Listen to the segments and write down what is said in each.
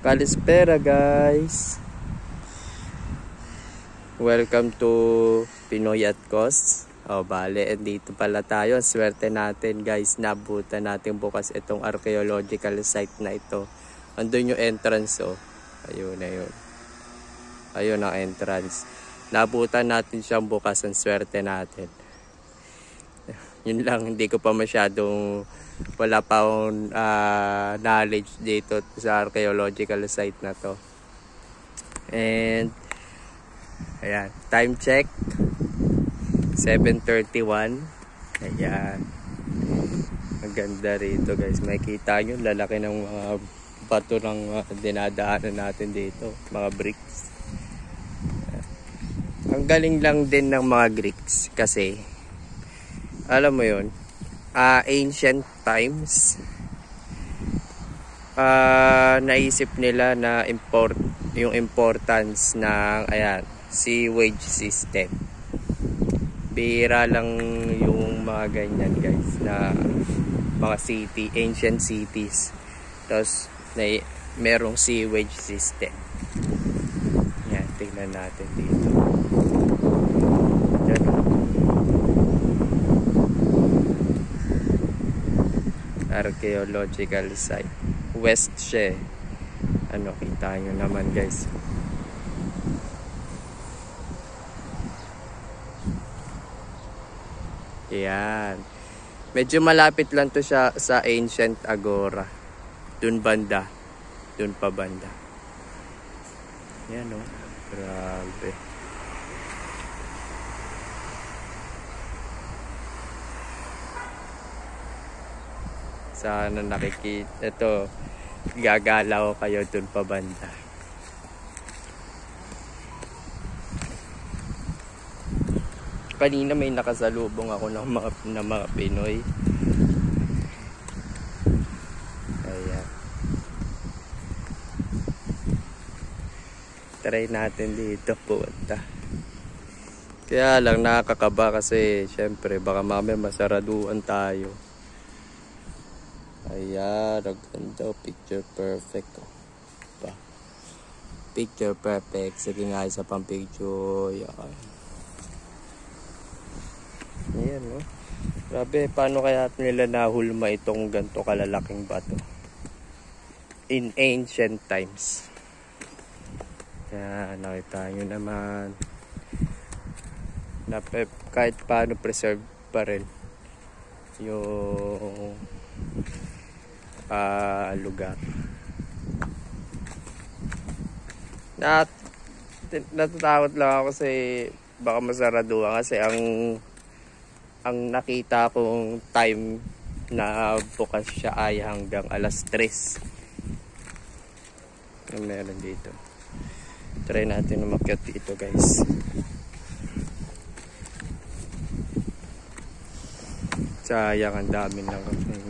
Kalispera guys. Welcome to Pinoy at Cos. Bale, dito pala tayo. Swerte natin guys, nabutan natin bukas itong archaeological site na ito. Andun yung entrance Ayun na yun. Ayun ang entrance. Nabutan natin siyang bukas, ang swerte natin. Yun lang, hindi ko pa masyadong wala pa akong knowledge dito sa archaeological site na to. And ayan, time check 7:31. Ayan, maganda rito guys. Makikita nyo lalaki ng mga bato ng dinadaanan natin dito, mga bricks. Ang galing lang din ng mga Greeks kasi alam mo yun, ancient times, naisip nila na yung importance ng sewage system. Bihira lang yung mga ganyan guys, na mga city, ancient cities, tapos merong sewage system. Yan, tingnan natin dito. Archaeological site, west siya. Kita nyo naman guys. Yan, medyo malapit lang to siya sa ancient agora. Dun banda, dun pa banda. Yan grabe. Sana nakikita ito, gagalaw kayo dun pa banda. Kanina may nakasalubong ako ng mga Pinoy. Ayan, try natin dito punta. Kaya lang nakakaba kasi syempre baka mamaya masaraduan tayo. Ayan, ang ganda. Picture perfect. Picture perfect. Sige nga, isa pang picture. Ayan, grabe, paano kaya nila nahulma itong ganito kalalaking bato in ancient times? Ayan, nakita nyo naman na kahit paano preserve pa rin yung lugar. Natatakot lang ako kasi baka masaraduhan kasi ang nakita kong time na bukas siya ay hanggang alas 3. Meron dito. Try natin umakyat dito guys. Sayang, ang dami ng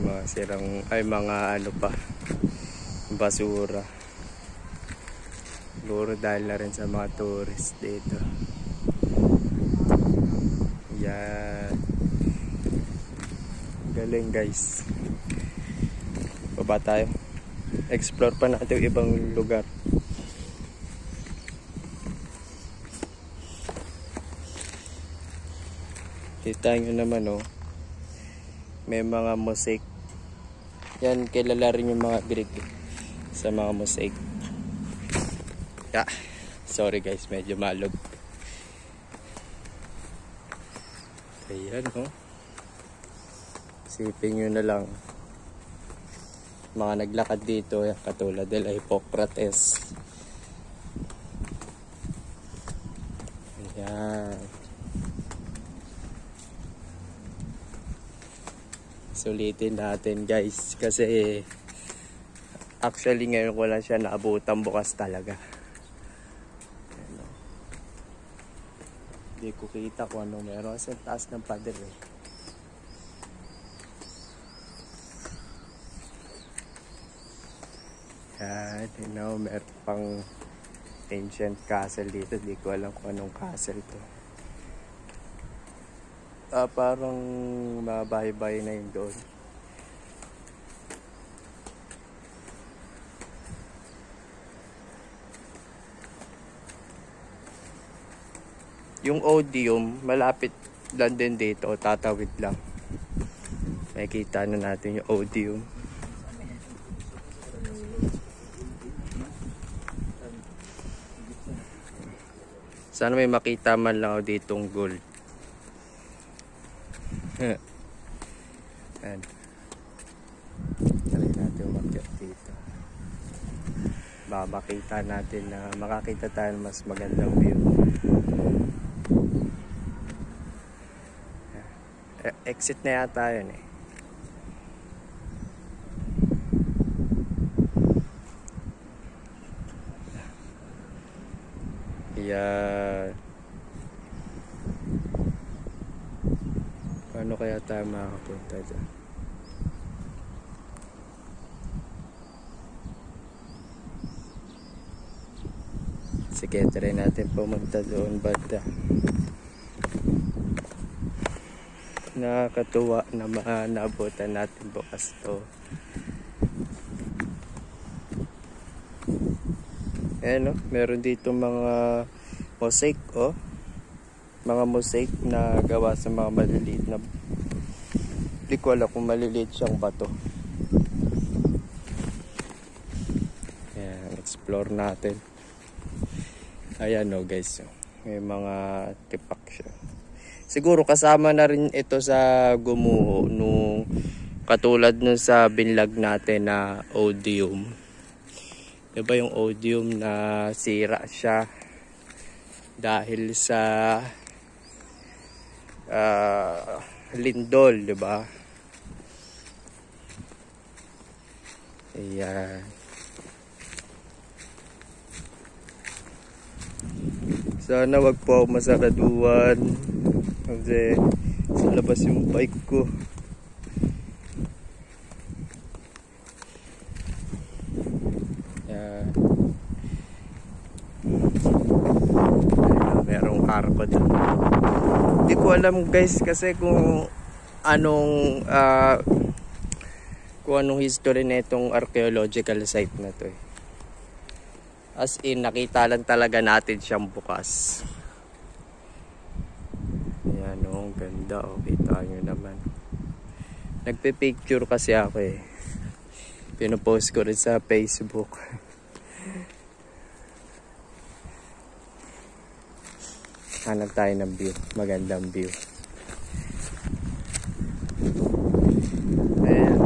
mga sirang mga basura. Siguro dahil na rin sa mga tourist dito. Yan, galing guys. Baba tayo, explore pa natin yung ibang lugar. Kita nyo naman may mga mosaic. Yan, kilala rin yung mga Greek sa mga mosaic. Sorry guys, medyo malog. Ayan Sipin nyo na lang mga naglakad dito, katulad nila Hippocrates. Ayan, sulitin natin guys kasi actually ngayon ko lang siya naabutan bukas talaga. Hindi ko kita kung ano meron sa taas ng pader Yan, meron pang ancient castle dito. Hindi ko alam kung anong castle to. Parang mabahay-bahay na yun doon. Yung Odium, malapit lang din dito. Tatawid lang. Makikita na natin yung Odium. Sana may makita man lang ako ditong gold. Ayan. Try natin umakyat dito. Baka makita natin na makakita tayo ng mas magandang view. Exit na yata yun eh. Yan. Paano kaya tayo makakapunta dyan? Sige, try natin pumunta doon banda. Nakakatuwa na naabutan natin bukas to. Ayan o, meron dito mga mosaic o. Mga mosaic na gawa sa mga maliliit na, di ko alam kung maliliit siyang bato. Ayan, explore natin. Ayan o guys, may mga tipak siya. Siguro kasama na rin ito sa gumuho nung katulad nung sa binlog natin na Odium. Diba yung Odium na sira siya dahil sa lindol, diba? Ayan. Sana wag po ako masaraduan kasi sa labas yung bike ko. Ayan. Merong arko dito. Hindi ko alam guys kasi kung anong history na itong archaeological site na to eh. As in, nakita lang talaga natin siyang bukas. Ayan o, ang ganda o. Kita nyo naman. Nagpe-picture kasi ako eh. Pinopost ko rin sa Facebook. Hanap tayo ng view. Magandang view. Ayan.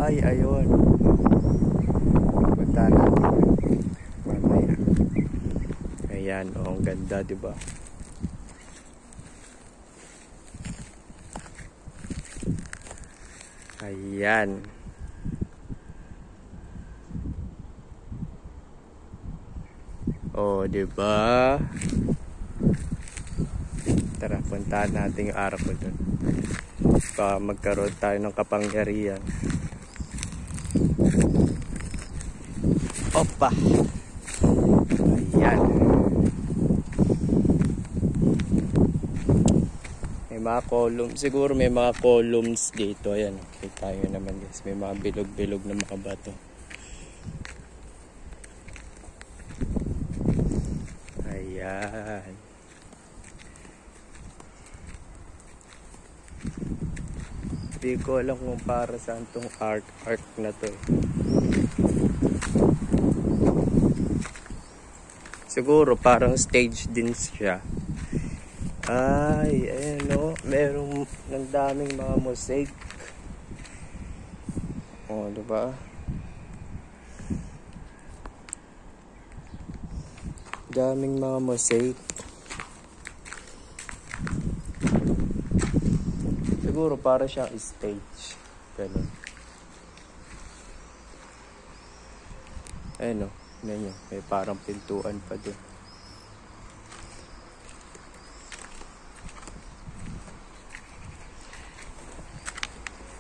Ay, ayun. Punta natin. Mamaya. Ayan, oh, ang ganda, diba? Ayan. Oh, diba? Tara, puntahan natin yung araw ko dun. Baka magkaroon tayo ng kapangyarihan. Opa! Ayan. May mga columns. Siguro may mga columns dito. Ayan. Kita nyo naman guys. May mga bilog-bilog na mga bato. Ayan. Hindi ko alam kung para saan tong art na to eh. Siguro parang stage din siya. Ay, ayan o. Merong ng daming mga mosaic. O, diba? Daming mga mosaic. Siguro para siyang stage. Ganun. Ayan o. May parang pintuan pa doon.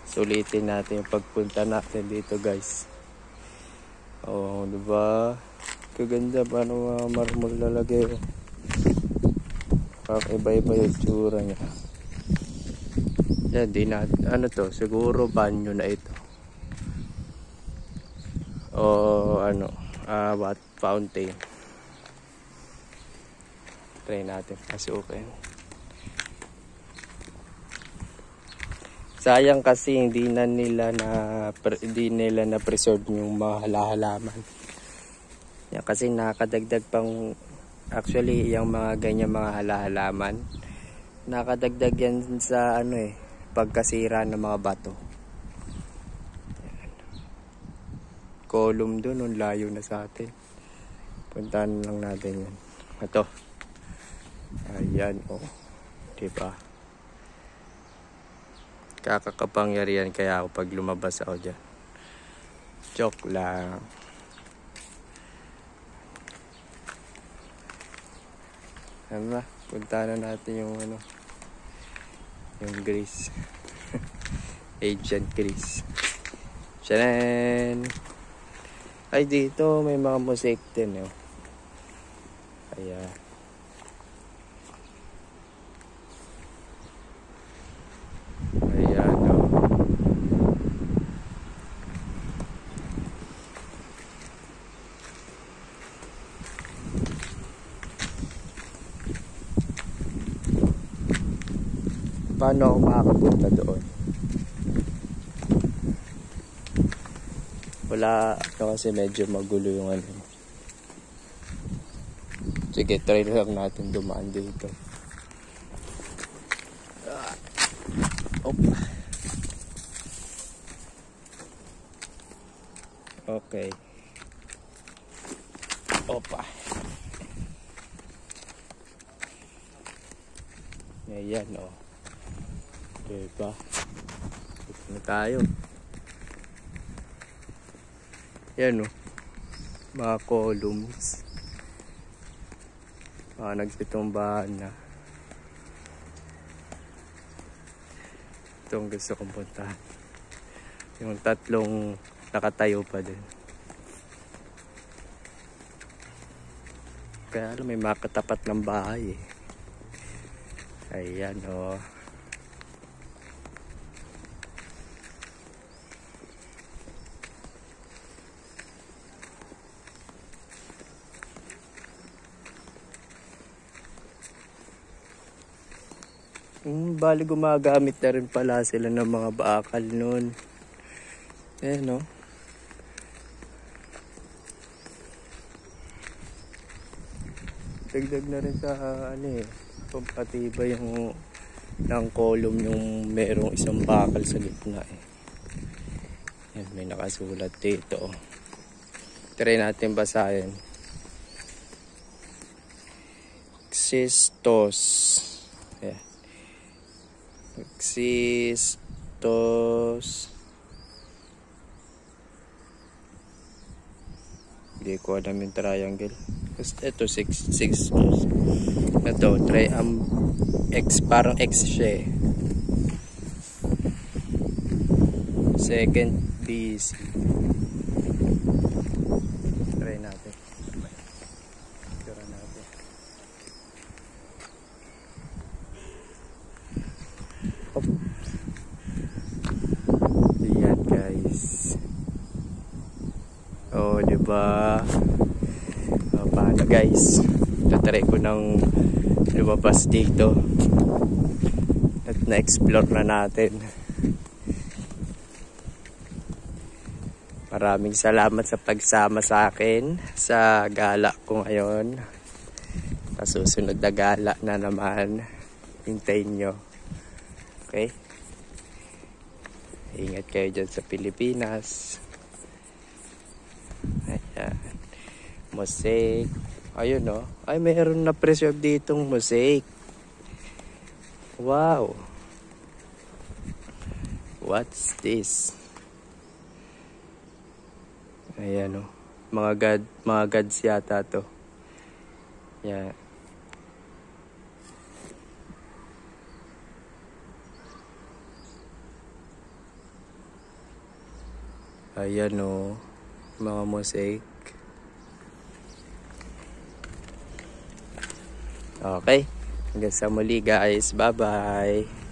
Sulitin natin yung pagpunta natin dito guys. Oh, diba? Kaganda pa ng mga marmol lalagay. Iba-iba yung tsura niya. Yan, di natin. Ano to? Siguro banyo na ito. o ano, what fountain. Try natin pasukin. Sayang kasi hindi nila na preserve yung mga halaman. Yan kasi nakadagdag pang, actually yung mga ganyan mga halaman, nakadagdag yan sa ano pagkasira ng mga bato. Yan. Column doon, layo na sa atin. Puntahan lang natin yan. Ito. Ayan, diba? Kakakapangyarihan kaya ako pag lumabas ako dyan. Joke lang. Ano ba? Puntahan na natin yung yung Greece. Ancient Greece. Tcharan! Ay, dito may mga mosaic din. Ayan. Paano ako makakapunta doon? Wala, kasi medyo magulo yung Sige, try lang natin dumaan dito. Okay. Opa. Ayan, diba? Dito na tayo. Yan, mga columns. Nagsitumbahan na. Itong gusto kong puntahan. Yung tatlong nakatayo pa din. Kaya may makatapat ng bahay Ayan, bali gumagamit na rin pala sila ng mga bakal nun. Ayan, dagdag na rin sa pampatibay yung ng column yung merong isang bakal sa gitna Yan, may nakasulat dito. Try natin basahin. Xistos. Ayan. Xistos. Hindi ko alam yung triangle. Ito, Xistos. Ito, X, parang X siya Second BC. Try natin. Try natin. Ayan, guys. Diba? Paano, guys? Tatry ko ng lumabas dito at na-explore na natin. Maraming salamat sa pagsama sa akin sa gala ko ngayon. Sa susunod na gala na naman, hintayin nyo. Okay? Ingat kayo dyan sa Pilipinas. Ayan. Mosaic. Ayun, ay mayroon na preserve ditong mosaic. Wow. What's this? Ayan, mga gods yata to. Yan. Ayan, mga mosaic. Okay, hanggang sa muli, guys. Bye bye.